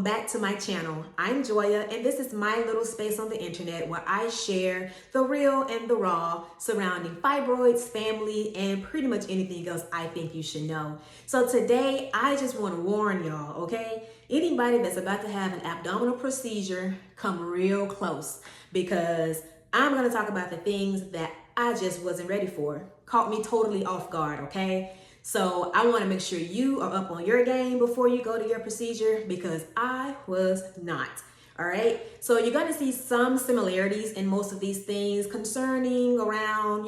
back to my channel. I'm Joya, and this is my little space on the internet where I share the real and the raw surrounding fibroids, family, and pretty much anything else I think you should know. So today, I just want to warn y'all, okay? Anybody that's about to have an abdominal procedure, come real close, because I'm going to talk about the things that I just wasn't ready for. Caught me totally off guard, okay? So I want to make sure you are up on your game before you go to your procedure, because I was not. All right. So you're going to see some similarities in most of these things concerning around,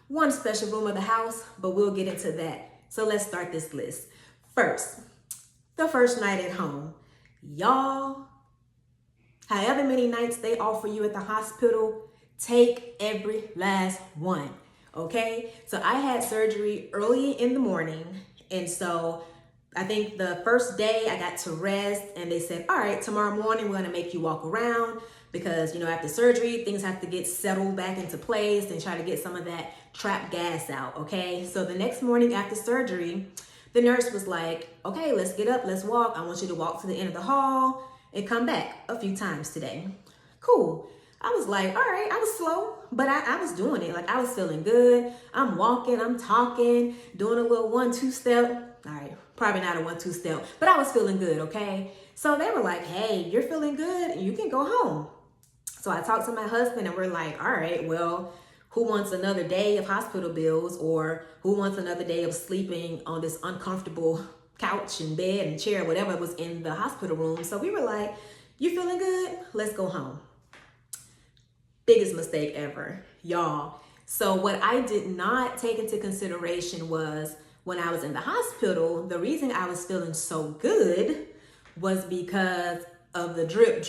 one special room of the house, but we'll get into that. So let's start this list. First, the first night at home. Y'all, however many nights they offer you at the hospital, take every last one. Okay, so I had surgery early in the morning, and so I think the first day I got to rest, and they said, all right, tomorrow morning we're going to make you walk around because, after surgery, things have to get settled back into place and try to get some of that trapped gas out, okay? So the next morning after surgery, the nurse was like, okay, let's get up, let's walk. I want you to walk to the end of the hall and come back a few times today. Cool. I was like, all right, I was slow, but I was doing it. Like, I was feeling good. I'm walking, I'm talking, doing a little 1-2 step. All right, probably not a 1-2 step, but I was feeling good, okay? So they were like, hey, you're feeling good, you can go home. So I talked to my husband, and we're like, all right, well, who wants another day of hospital bills, or who wants another day of sleeping on this uncomfortable couch and bed and chair, whatever was in the hospital room? So we were like, you feeling good? Let's go home. Biggest mistake ever, y'all. So what I did not take into consideration was when I was in the hospital, the reason I was feeling so good was because of the drip.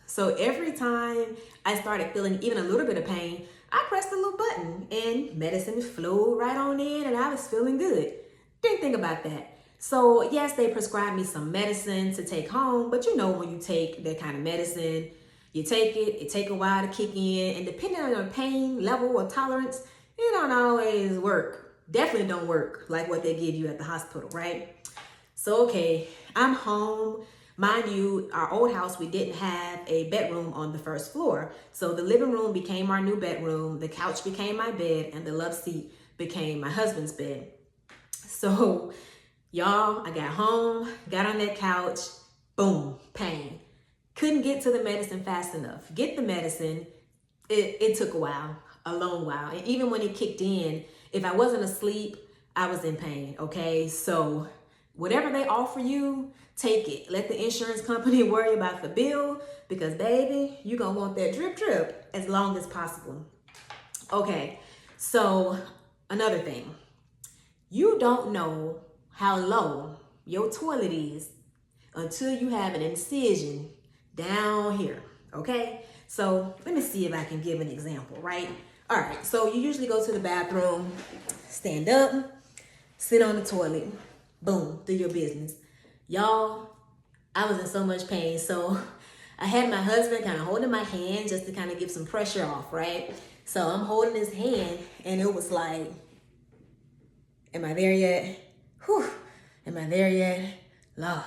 So every time I started feeling even a little bit of pain, I pressed a little button and medicine flowed right on in, and I was feeling good. Didn't think about that. So yes, they prescribed me some medicine to take home, but when you take that kind of medicine, you take it take a while to kick in, and depending on your pain level or tolerance, it don't always work. Definitely don't work like what they give you at the hospital, right? So, okay, I'm home. Mind you, our old house, we didn't have a bedroom on the first floor. So the living room became our new bedroom, the couch became my bed, and the love seat became my husband's bed. So, y'all, I got home, got on that couch, boom, pain. Couldn't get to the medicine fast enough. Get the medicine, it took a while, a long while. And even when it kicked in, if I wasn't asleep, I was in pain, okay? So whatever they offer you, take it. Let the insurance company worry about the bill, because baby, you're gonna want that drip as long as possible. Okay, so another thing. You don't know how low your toilet is until you have an incision down here, okay? So let me see if I can give an example, right? All right, so you usually go to the bathroom, stand up, sit on the toilet, boom, do your business. Y'all, I was in so much pain, so I had my husband kind of holding my hand just to kind of give some pressure off, right? So I'm holding his hand, and it was like, am I there yet? Whew, am I there yet? Lord,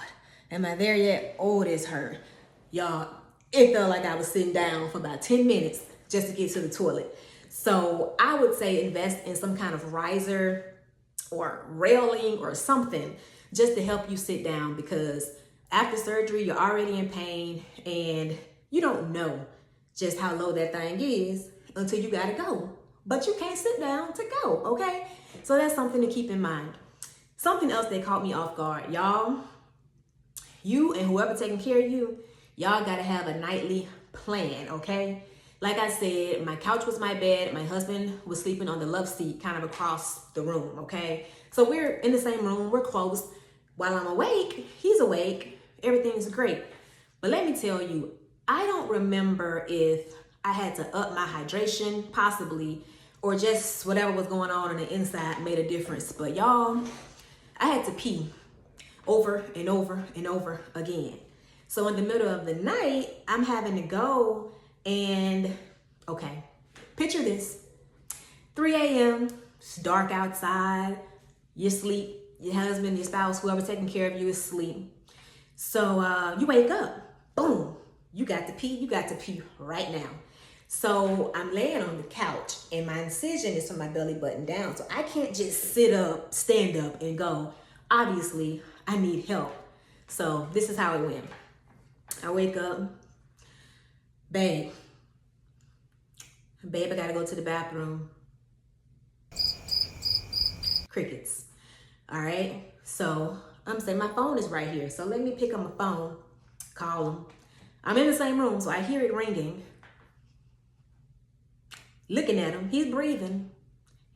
am I there yet? Oh, this hurt. Y'all, it felt like I was sitting down for about 10 minutes just to get to the toilet. So I would say invest in some kind of riser or railing or something just to help you sit down, because after surgery, you're already in pain and you don't know just how low that thing is until you gotta go. But you can't sit down to go, okay? So that's something to keep in mind. Something else that caught me off guard, y'all. You and whoever taking care of you, y'all gotta have a nightly plan, okay? Like I said, my couch was my bed. My husband was sleeping on the love seat kind of across the room, okay? So we're in the same room, we're close. While I'm awake, he's awake, everything's great. But let me tell you, I don't remember if I had to up my hydration, possibly, or just whatever was going on the inside made a difference. But y'all, I had to pee over and over and over again. So in the middle of the night, I'm having to go and, okay, picture this. 3 a.m., it's dark outside, you sleep, your husband, your spouse, whoever's taking care of you is asleep. So you wake up, boom, you got to pee right now. So I'm laying on the couch and my incision is from my belly button down. So I can't just sit up, stand up and go. Obviously, I need help. So this is how it went. I wake up, babe, I gotta go to the bathroom. Crickets. All right. So I'm saying my phone is right here. So let me pick up my phone, call him. I'm in the same room, so I hear it ringing. Looking at him, he's breathing.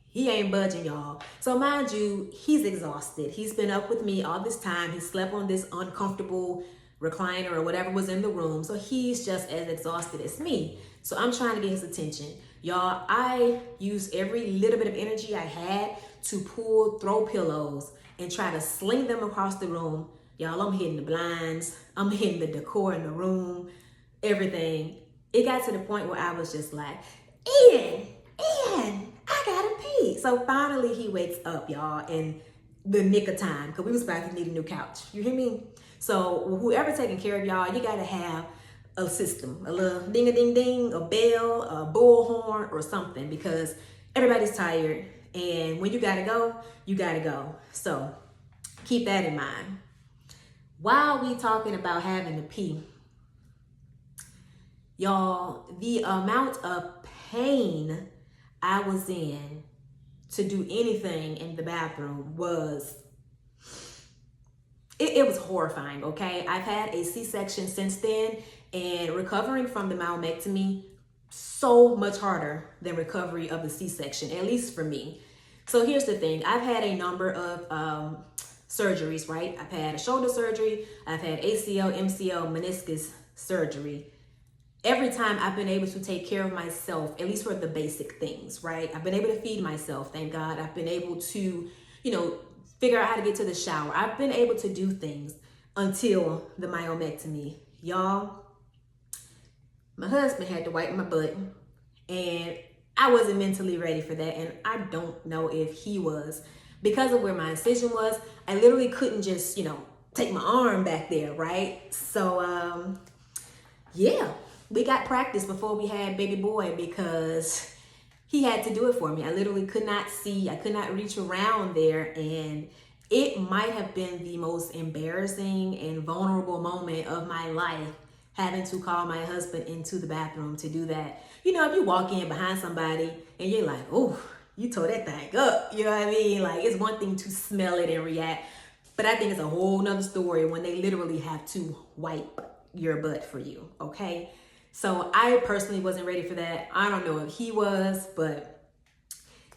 He ain't budging, y'all. So mind you, he's exhausted. He's been up with me all this time. He slept on this uncomfortable recliner or whatever was in the room. So he's just as exhausted as me. So I'm trying to get his attention. Y'all, I used every little bit of energy I had to pull throw pillows and try to sling them across the room. Y'all, I'm hitting the blinds. I'm hitting the decor in the room, everything. It got to the point where I was just like, Ian, I gotta pee. So finally he wakes up, y'all, in the nick of time, because we was about to need a new couch. You hear me? So whoever taking care of y'all, you gotta have a system, a little ding-a-ding-ding, a bell, a bullhorn, or something, because everybody's tired. And when you gotta go, you gotta go. So keep that in mind. While we talking about having to pee, y'all, the amount of pain I was in to do anything in the bathroom was, it was horrifying, okay? I've had a C-section since then, and recovering from the myomectomy, so much harder than recovery of the C-section, at least for me. So here's the thing. I've had a number of surgeries, right? I've had a shoulder surgery. I've had ACL, MCL, meniscus surgery. Every time I've been able to take care of myself, at least for the basic things, right? I've been able to feed myself, thank God. I've been able to, figure out how to get to the shower. I've been able to do things until the myomectomy. Y'all, my husband had to wipe my butt, and I wasn't mentally ready for that, and I don't know if he was. Because of where my incision was, I literally couldn't just, take my arm back there, right? So, yeah. We got practice before we had baby boy because he had to do it for me. I literally could not see. I could not reach around there. And it might have been the most embarrassing and vulnerable moment of my life, having to call my husband into the bathroom to do that. If you walk in behind somebody and you're like, oh, you tore that thing up. You know what I mean? Like, it's one thing to smell it and react. But I think it's a whole nother story when they literally have to wipe your butt for you, okay? So I personally wasn't ready for that. I don't know if he was, but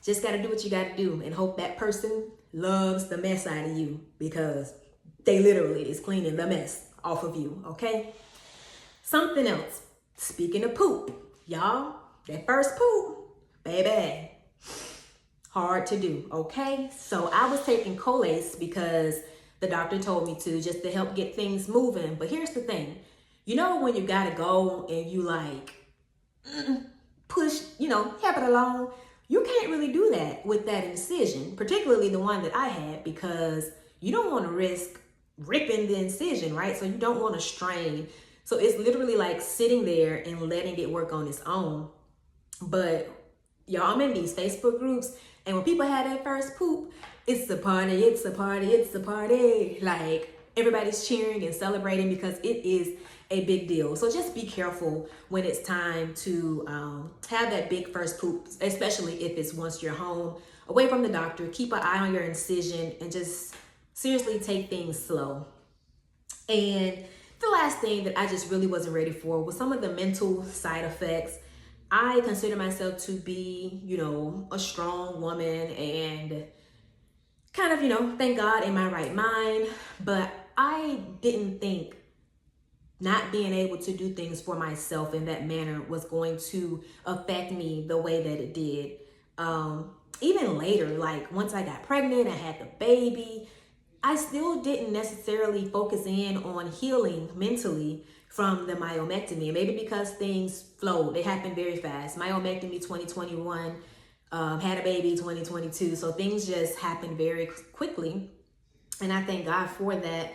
just got to do what you got to do and hope that person loves the mess out of you, because they literally is cleaning the mess off of you, okay? Something else. Speaking of poop, y'all, that first poop, baby, hard to do, okay? So I was taking Colace because the doctor told me to, just to help get things moving. But here's the thing. When you gotta go and you like push, help it along, you can't really do that with that incision, particularly the one that I had, because you don't want to risk ripping the incision, right? So you don't want to strain. So it's literally like sitting there and letting it work on its own. But y'all, I'm in these Facebook groups, and when people have that first poop, it's a party, it's a party, it's a party. Like, everybody's cheering and celebrating because it is a big deal. So just be careful when it's time to have that big first poop, especially if it's once you're home, away from the doctor. Keep an eye on your incision and just seriously take things slow. And the last thing that I just really wasn't ready for was some of the mental side effects. I consider myself to be, a strong woman and kind of, thank God, in my right mind. But I didn't think not being able to do things for myself in that manner was going to affect me the way that it did. Even later, like once I got pregnant, I had the baby, I still didn't necessarily focus in on healing mentally from the myomectomy. And maybe because things flowed, they happened very fast. Myomectomy 2021, had a baby 2022. So things just happened very quickly. And I thank God for that.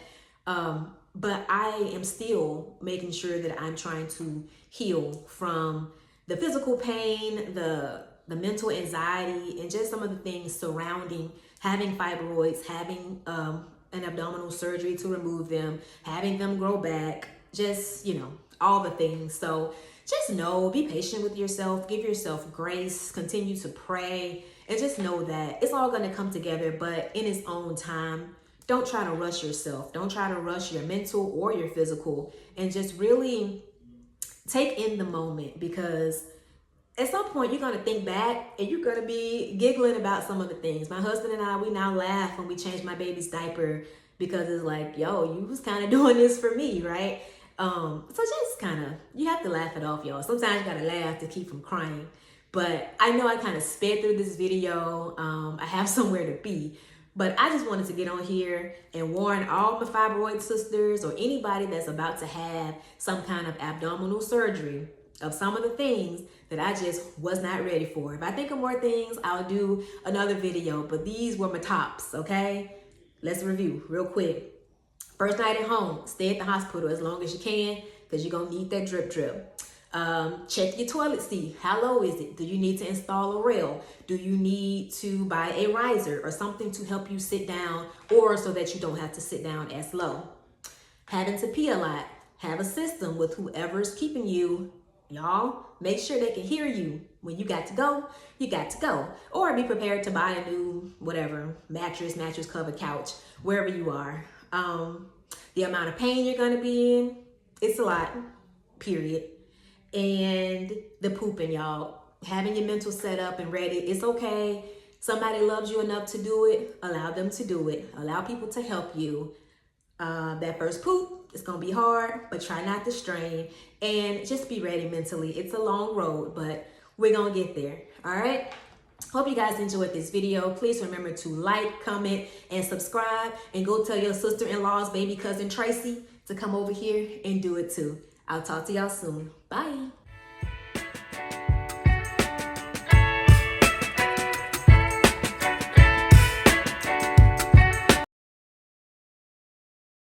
But I am still making sure that I'm trying to heal from the physical pain, the mental anxiety, and just some of the things surrounding having fibroids, having an abdominal surgery to remove them, having them grow back, just, all the things. So just know, be patient with yourself, give yourself grace, continue to pray, and just know that it's all going to come together, but in its own time. Don't try to rush yourself. Don't try to rush your mental or your physical, and just really take in the moment, because at some point you're going to think back and you're going to be giggling about some of the things. My husband and I, we now laugh when we change my baby's diaper, because it's like, yo, you was kind of doing this for me, right? So just kind of, you have to laugh it off, y'all. Sometimes you got to laugh to keep from crying. But I know I kind of sped through this video. I have somewhere to be. But I just wanted to get on here and warn all my fibroid sisters, or anybody that's about to have some kind of abdominal surgery, of some of the things that I just was not ready for. If I think of more things, I'll do another video, but these were my tops, okay? Let's review real quick. First night at home, stay at the hospital as long as you can, because you're going to need that drip drip. Check your toilet seat. How low is it? Do you need to install a rail? Do you need to buy a riser or something to help you sit down, or so that you don't have to sit down as low? Having to pee a lot. Have a system with whoever's keeping you. Y'all, make sure they can hear you. When you got to go, you got to go. Or be prepared to buy a new, whatever, mattress cover, couch, wherever you are. The amount of pain you're going to be in, it's a lot, period. And the pooping, y'all. Having your mental set up and ready. It's okay. Somebody loves you enough to do it. Allow them to do it. Allow people to help you. That first poop, it's going to be hard, but try not to strain. And just be ready mentally. It's a long road, but we're going to get there. All right? Hope you guys enjoyed this video. Please remember to like, comment, and subscribe. And go tell your sister-in-law's baby cousin Tracy to come over here and do it too. I'll talk to y'all soon. Bye.